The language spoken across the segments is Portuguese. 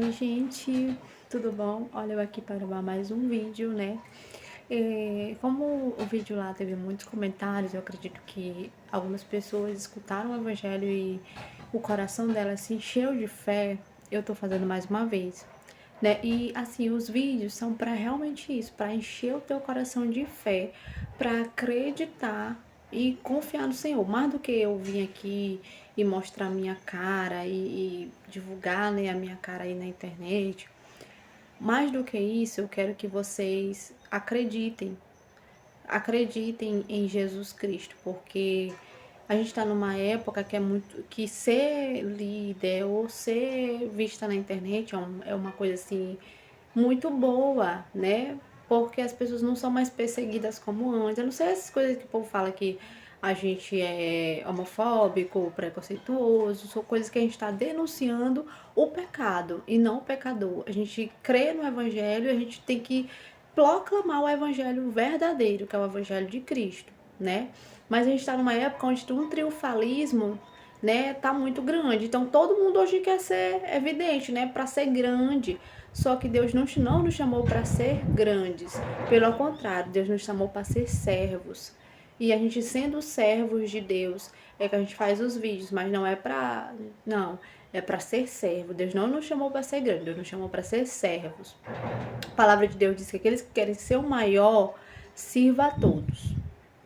Oi, gente, tudo bom? Olha, eu aqui para gravar mais um vídeo, né? Como o vídeo lá teve muitos comentários, eu acredito que algumas pessoas escutaram o evangelho e o coração delas se encheu de fé. Eu tô fazendo mais uma vez, né? E assim, os vídeos são para realmente isso, para encher o teu coração de fé, para acreditar e confiar no Senhor, mais do que eu vir aqui e mostrar a minha cara e divulgar, né, a minha cara aí na internet. Mais do que isso, eu quero que vocês acreditem em Jesus Cristo, porque a gente está numa época que é muito, que ser líder ou ser vista na internet é uma coisa assim muito boa, né? Porque as pessoas não são mais perseguidas como antes. Eu não sei essas coisas que o povo fala que a gente é homofóbico, preconceituoso, são coisas que a gente está denunciando o pecado e não o pecador. A gente crê no evangelho e a gente tem que proclamar o evangelho verdadeiro, que é o evangelho de Cristo, né? Mas a gente está numa época onde um triunfalismo, né, tá muito grande. Então todo mundo hoje quer ser evidente, né, para ser grande. Só que Deus não nos chamou para ser grandes. Pelo contrário, Deus nos chamou para ser servos. E a gente sendo servos de Deus é que a gente faz os vídeos, mas não é para, não, é para ser servo. Deus não nos chamou para ser grande, Deus nos chamou para ser servos. A palavra de Deus diz que aqueles que querem ser o maior, sirva a todos.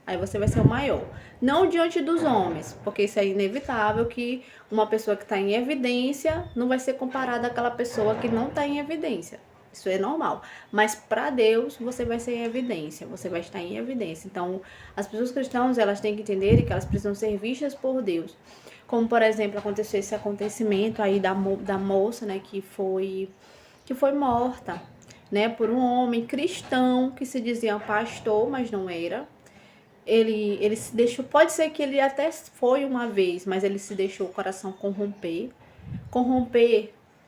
Aí você vai ser o maior. Não diante dos homens, porque isso é inevitável que uma pessoa que está em evidência não vai ser comparada àquela pessoa que não está em evidência. Isso é normal. Mas para Deus, você vai ser em evidência. Você vai estar em evidência. Então, as pessoas cristãs, elas têm que entender que elas precisam ser vistas por Deus. Como, por exemplo, aconteceu esse acontecimento aí da moça, né, que foi morta, né, por um homem cristão que se dizia pastor, mas não era. Ele se deixou, pode ser que ele até foi uma vez, mas ele se deixou o coração corromper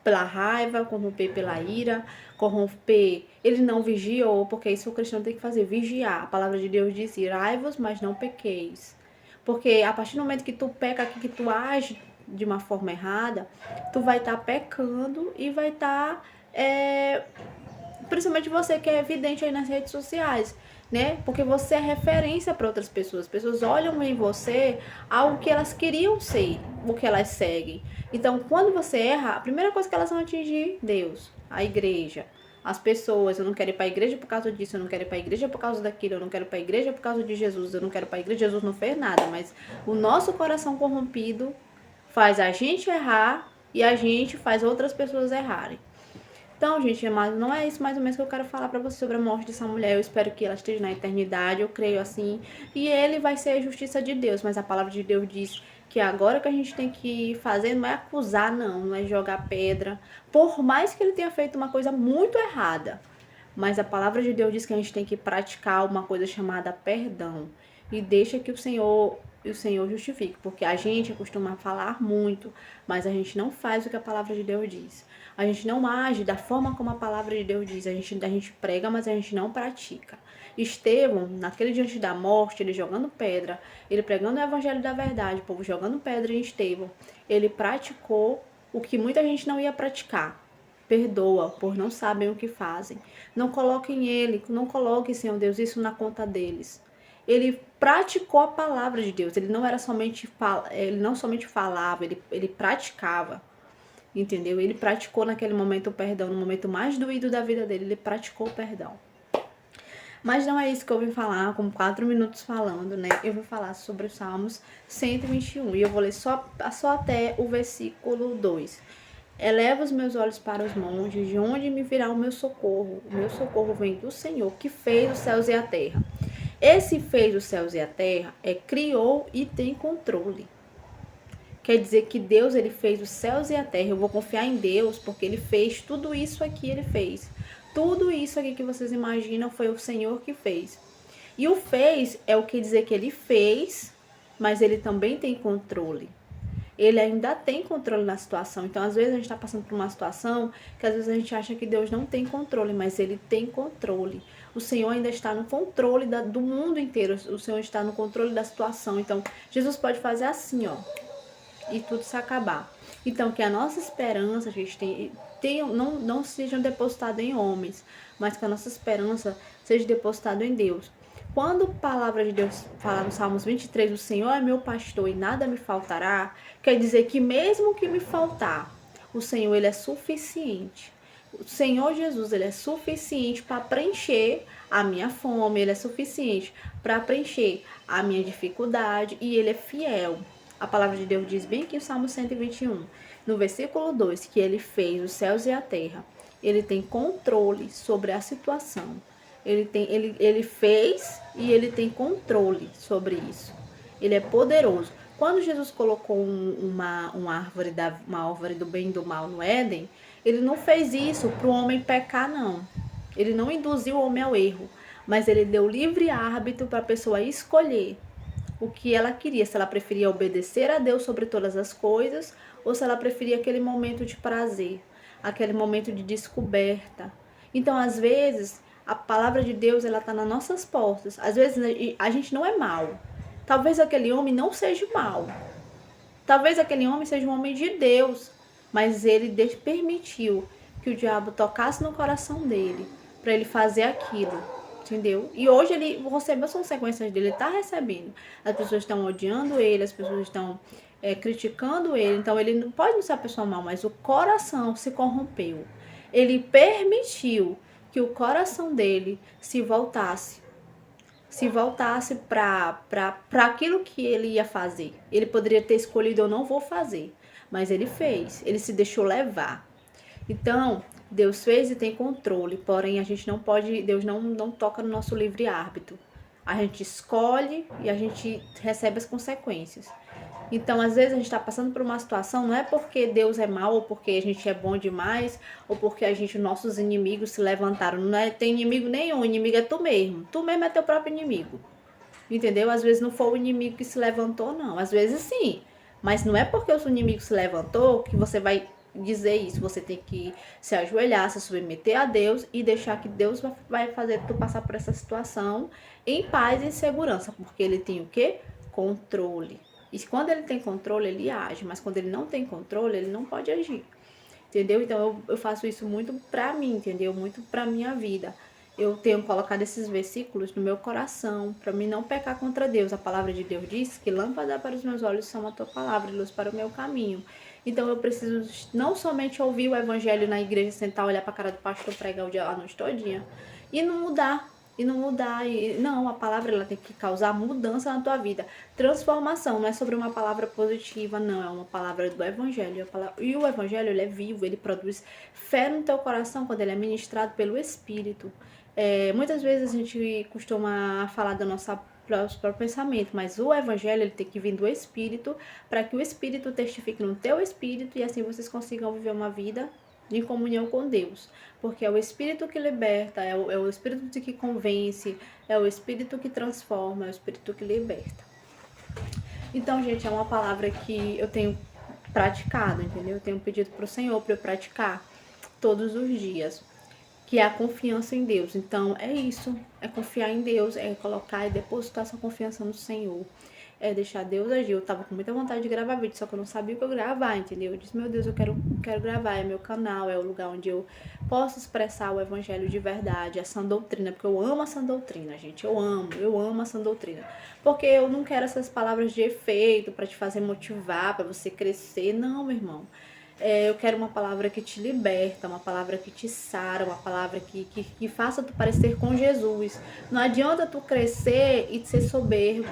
pela raiva, corromper pela ira, corromper, ele não vigiou, porque isso o cristão tem que fazer, vigiar. A palavra de Deus diz, irai-vos, mas não pequeis. Porque a partir do momento que tu peca, que tu age de uma forma errada, tu vai estar pecando e vai estar principalmente você que é evidente aí nas redes sociais, né? Porque você é referência para outras pessoas. As pessoas olham em você algo que elas queriam ser, o que elas seguem. Então, quando você erra, a primeira coisa que elas vão atingir, Deus, a igreja, as pessoas. Eu não quero ir para a igreja por causa disso, eu não quero ir para a igreja por causa daquilo, eu não quero ir para a igreja por causa de Jesus, eu não quero ir para a igreja, Jesus não fez nada, mas o nosso coração corrompido faz a gente errar e a gente faz outras pessoas errarem. Então, gente, mas não é isso mais ou menos que eu quero falar pra você sobre a morte dessa mulher. Eu espero que ela esteja na eternidade, eu creio assim. E ele vai ser a justiça de Deus, mas a palavra de Deus diz que agora que a gente tem que fazer não é acusar, não é jogar pedra. Por mais que ele tenha feito uma coisa muito errada. Mas a palavra de Deus diz que a gente tem que praticar uma coisa chamada perdão. E deixa que o Senhor justifique, porque a gente costuma falar muito, mas a gente não faz o que a palavra de Deus diz. A gente não age da forma como a palavra de Deus diz. A gente prega, mas a gente não pratica. Estevão, naquele diante da morte, ele jogando pedra, ele pregando o evangelho da verdade, o povo jogando pedra em Estevão, ele praticou o que muita gente não ia praticar. Perdoa, por não sabem o que fazem. Não coloquem ele, não coloquem, Senhor Deus, isso na conta deles. Ele praticou a palavra de Deus. Ele não era somente ele não somente falava, ele praticava. Entendeu? Ele praticou naquele momento o perdão, no momento mais doído da vida dele, ele praticou o perdão. Mas não é isso que eu vim falar, com 4 minutos falando, né? Eu vou falar sobre os Salmos 121 e eu vou ler só até o versículo 2. Eleva os meus olhos para os montes, de onde me virá o meu socorro? O meu socorro vem do Senhor, que fez os céus e a terra. Esse fez os céus e a terra, criou e tem controle. Quer dizer que Deus, ele fez os céus e a terra. Eu vou confiar em Deus, porque ele fez tudo isso aqui, ele fez. Tudo isso aqui que vocês imaginam foi o Senhor que fez. E o fez é o que dizer que ele fez, mas ele também tem controle. Ele ainda tem controle na situação. Então, às vezes, a gente está passando por uma situação que às vezes a gente acha que Deus não tem controle, mas ele tem controle. O Senhor ainda está no controle do mundo inteiro. O Senhor está no controle da situação. Então, Jesus pode fazer assim, ó, e tudo se acabar. Então, que a nossa esperança, a gente tem, não sejam depositados em homens, mas que a nossa esperança seja depositada em Deus. Quando a palavra de Deus fala no Salmos 23, o Senhor é meu pastor e nada me faltará, quer dizer que mesmo que me faltar, o Senhor ele é suficiente. O Senhor Jesus, ele é suficiente para preencher a minha fome, ele é suficiente para preencher a minha dificuldade e ele é fiel. A palavra de Deus diz bem aqui no Salmo 121, no versículo 2, que ele fez os céus e a terra. Ele tem controle sobre a situação. Ele fez e ele tem controle sobre isso. Ele é poderoso. Quando Jesus colocou uma árvore do bem e do mal no Éden, ele não fez isso para o homem pecar, não. Ele não induziu o homem ao erro, mas ele deu livre árbitro para a pessoa escolher o que ela queria, se ela preferia obedecer a Deus sobre todas as coisas, ou se ela preferia aquele momento de prazer, aquele momento de descoberta. Então, às vezes, a palavra de Deus, ela está nas nossas portas. Às vezes, a gente não é mal. Talvez aquele homem não seja mal. Talvez aquele homem seja um homem de Deus, mas ele permitiu que o diabo tocasse no coração dele, para ele fazer aquilo, entendeu? E hoje ele recebeu as consequências dele, ele está recebendo. As pessoas estão odiando ele, as pessoas estão criticando ele, então ele não pode ser a pessoa mal, mas o coração se corrompeu. Ele permitiu que o coração dele se voltasse para aquilo que ele ia fazer. Ele poderia ter escolhido, eu não vou fazer, mas ele fez, ele se deixou levar. Então, Deus fez e tem controle, porém a gente não pode, Deus não toca no nosso livre-árbitro. A gente escolhe e a gente recebe as consequências. Então, às vezes a gente está passando por uma situação, não é porque Deus é mau, ou porque a gente é bom demais, ou porque nossos inimigos se levantaram. Não tem inimigo nenhum, o inimigo é tu mesmo. Tu mesmo é teu próprio inimigo. Entendeu? Às vezes não foi o inimigo que se levantou, não. Às vezes sim. Mas não é porque o inimigo se levantou que você vai dizer isso. Você tem que se ajoelhar, se submeter a Deus e deixar que Deus vai fazer tu passar por essa situação em paz e em segurança. Porque ele tem o quê? Controle. E quando ele tem controle, ele age. Mas quando ele não tem controle, ele não pode agir. Entendeu? Então eu faço isso muito pra mim, entendeu? Muito pra minha vida. Eu tenho colocado esses versículos no meu coração, para mim não pecar contra Deus. A palavra de Deus diz que lâmpada para os meus olhos são a tua palavra e luz para o meu caminho. Então eu preciso não somente ouvir o evangelho na igreja, sentar, olhar para a cara do pastor, pregar o dia, a noite todinha, e não mudar. Não, a palavra ela tem que causar mudança na tua vida, transformação. Não é sobre uma palavra positiva, não, é uma palavra do evangelho. E o evangelho ele é vivo, ele produz fé no teu coração quando ele é ministrado pelo Espírito. Muitas vezes a gente costuma falar do nosso próprio pensamento, mas o evangelho ele tem que vir do Espírito, para que o Espírito testifique no teu espírito e assim vocês consigam viver uma vida em comunhão com Deus, porque é o Espírito que liberta, é o Espírito que convence, é o Espírito que transforma, é o Espírito que liberta. Então, gente, é uma palavra que eu tenho praticado, entendeu? Eu tenho pedido para o Senhor para eu praticar todos os dias, que é a confiança em Deus. Então, é isso, é confiar em Deus, é colocar e depositar essa confiança no Senhor. É deixar Deus agir. Eu tava com muita vontade de gravar vídeo, só que eu não sabia o que eu gravar, entendeu? Eu disse, meu Deus, eu quero gravar, é meu canal, é o lugar onde eu posso expressar o evangelho de verdade, a sã doutrina, porque eu amo a sã doutrina, gente, eu amo a sã doutrina. Porque eu não quero essas palavras de efeito para te fazer motivar, para você crescer, não, meu irmão. Eu quero uma palavra que te liberta, uma palavra que te sara, uma palavra que faça tu parecer com Jesus. Não adianta tu crescer e ser soberbo.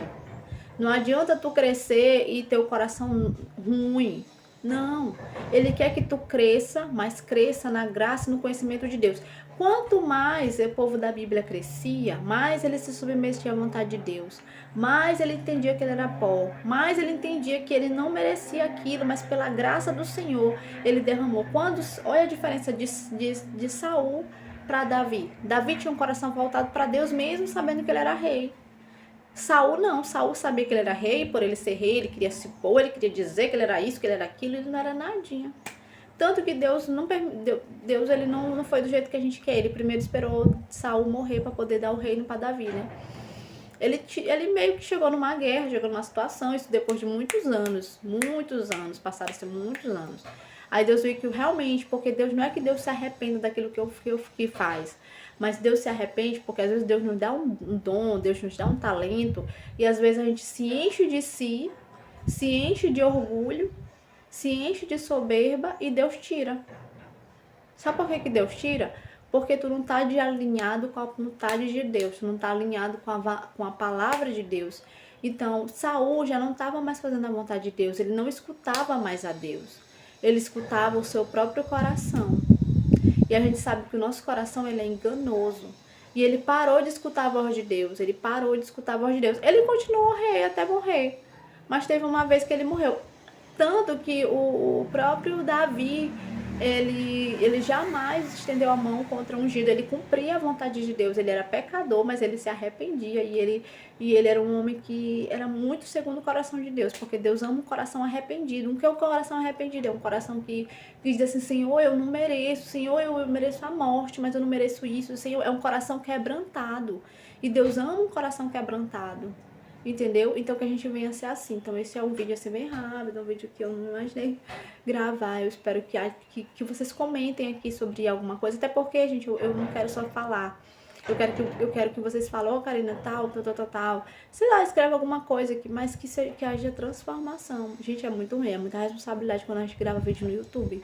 Não adianta tu crescer e ter o coração ruim. Não. Ele quer que tu cresça, mas cresça na graça e no conhecimento de Deus. Quanto mais o povo da Bíblia crescia, mais ele se submetia à vontade de Deus. Mais ele entendia que ele era pó. Mais ele entendia que ele não merecia aquilo, mas pela graça do Senhor, ele derramou. Olha a diferença de Saul para Davi. Davi tinha um coração voltado para Deus mesmo, sabendo que ele era rei. Saul não, Saul sabia que ele era rei, por ele ser rei, ele queria se pôr, ele queria dizer que ele era isso, que ele era aquilo, ele não era nadinha. Tanto que Deus ele não foi do jeito que a gente quer, ele primeiro esperou Saul morrer para poder dar o reino para Davi, né? Ele meio que chegou numa guerra, chegou numa situação, isso depois de muitos anos, passaram-se muitos anos. Aí Deus viu que realmente, porque Deus não é que Deus se arrependa daquilo que faz, mas Deus se arrepende porque às vezes Deus nos dá um dom, Deus nos dá um talento, e às vezes a gente se enche de si, se enche de orgulho, se enche de soberba e Deus tira. Sabe por que Deus tira? Porque tu não tá alinhado com a vontade de Deus, tu não tá alinhado com a palavra de Deus. Então, Saul já não estava mais fazendo a vontade de Deus, ele não escutava mais a Deus. Ele escutava o seu próprio coração. E a gente sabe que o nosso coração ele é enganoso. E ele parou de escutar a voz de Deus, ele parou de escutar a voz de Deus. Ele continuou rei até morrer, mas teve uma vez que ele morreu. Tanto que o próprio Davi, ele jamais estendeu a mão contra o ungido, ele cumpria a vontade de Deus, ele era pecador, mas ele se arrependia, e ele era um homem que era muito segundo o coração de Deus, porque Deus ama um coração arrependido. O que é um coração arrependido? É um coração que diz assim, Senhor, eu não mereço, Senhor, eu mereço a morte, mas eu não mereço isso, Senhor, é um coração quebrantado, e Deus ama um coração quebrantado. Entendeu? Então que a gente venha ser assim. Então esse é um vídeo assim bem rápido, um vídeo que eu não imaginei gravar. Eu espero que vocês comentem aqui sobre alguma coisa, até porque, gente, eu não quero só falar. Eu quero que vocês falem, ô Karina, tal. Sei lá, escreve alguma coisa aqui, mas que haja transformação. Gente, é muito ruim, é muita responsabilidade quando a gente grava vídeo no YouTube.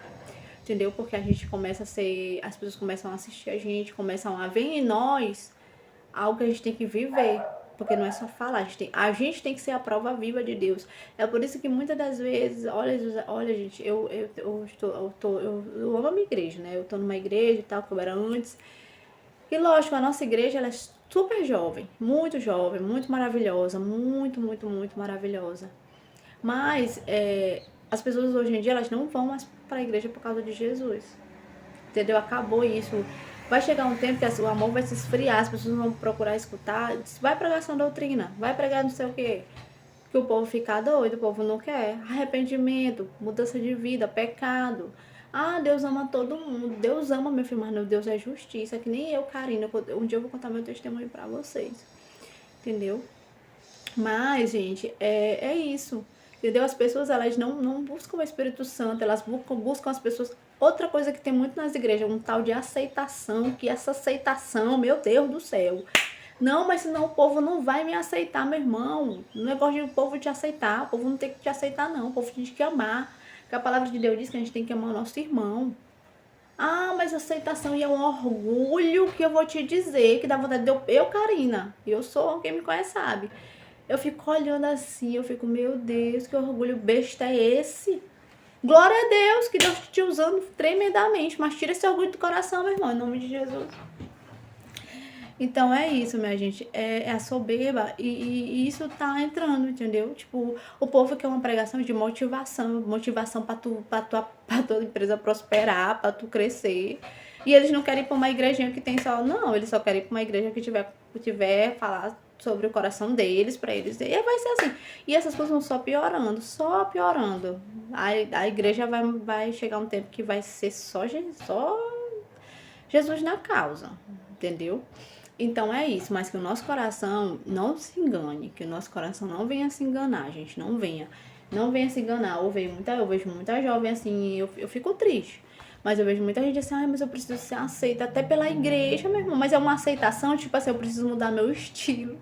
Entendeu? Porque a gente começa a ser. As pessoas começam a assistir a gente, começam a ver em nós algo que a gente tem que viver. Porque não é só falar, a gente tem que ser a prova viva de Deus. É por isso que muitas das vezes, olha gente, eu amo a minha igreja, né? Eu tô numa igreja e tal, que eu era antes. E lógico, a nossa igreja, ela é super jovem, muito maravilhosa, muito maravilhosa. Mas as pessoas hoje em dia, elas não vão mais para a igreja por causa de Jesus. Entendeu? Acabou isso. Vai chegar um tempo que o amor vai se esfriar, as pessoas vão procurar escutar. Vai pregar essa doutrina, vai pregar não sei o quê. Que o povo fica doido, o povo não quer. Arrependimento, mudança de vida, pecado. Ah, Deus ama todo mundo. Deus ama, meu filho, mas meu Deus é justiça. Que nem eu, Karina. Um dia eu vou contar meu testemunho pra vocês. Entendeu? Mas, gente, é isso. Entendeu? As pessoas, elas não buscam o Espírito Santo, elas buscam as pessoas. Outra coisa que tem muito nas igrejas, um tal de aceitação, que essa aceitação, meu Deus do céu. Não, mas senão o povo não vai me aceitar, meu irmão. O negócio de o povo te aceitar, o povo não tem que te aceitar, não. O povo tem que amar. Porque a palavra de Deus diz que a gente tem que amar o nosso irmão. Ah, mas aceitação e é um orgulho que eu vou te dizer, que dá vontade de eu, Karina, eu sou, quem me conhece sabe. Eu fico olhando assim, eu fico, meu Deus, que orgulho besta é esse? Glória a Deus, que Deus te usando tremendamente, mas tira esse orgulho do coração, meu irmão, em nome de Jesus. Então é isso, minha gente, é a soberba e isso tá entrando, entendeu? Tipo, o povo quer uma pregação de motivação pra tua empresa prosperar, pra tu crescer. E eles não querem ir pra uma igrejinha que tem só, não, eles só querem ir pra uma igreja que tiver falar sobre o coração deles, pra eles, e vai ser assim. E essas coisas vão só piorando. A igreja vai chegar um tempo que vai ser só Jesus na causa, entendeu? Então é isso, mas que o nosso coração não se engane, que o nosso coração não venha se enganar, gente, não venha se enganar. Eu vejo muita jovem assim, eu fico triste, mas eu vejo muita gente assim, mas eu preciso ser aceita até pela igreja, meu irmão, mas é uma aceitação, tipo assim, eu preciso mudar meu estilo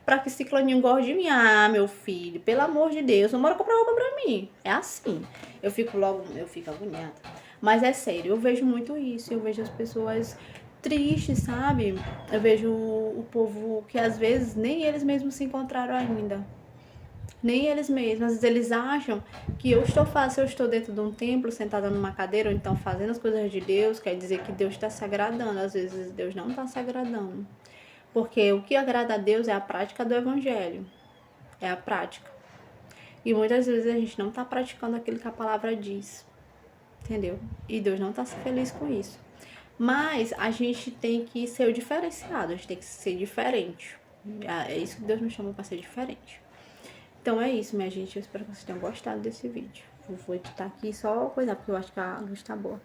pra que ciclaninho goste de mim. Ah, meu filho, pelo amor de Deus, não bora comprar roupa pra mim. É assim, eu fico agoniada. Mas é sério, eu vejo muito isso, eu vejo as pessoas triste, sabe? Eu vejo o povo que às vezes nem eles mesmos se encontraram ainda. Nem eles mesmos. Às vezes eles acham que se eu estou dentro de um templo, sentada numa cadeira, ou então fazendo as coisas de Deus, quer dizer que Deus está se agradando. Às vezes Deus não está se agradando. Porque o que agrada a Deus é a prática do evangelho. É a prática. E muitas vezes a gente não está praticando aquilo que a palavra diz. Entendeu? E Deus não está feliz com isso. Mas a gente tem que ser o diferenciado, a gente tem que ser diferente. É isso que Deus nos chamou para ser diferente. Então é isso, minha gente. Eu espero que vocês tenham gostado desse vídeo. Vou editar aqui só coisa, porque eu acho que a luz tá boa.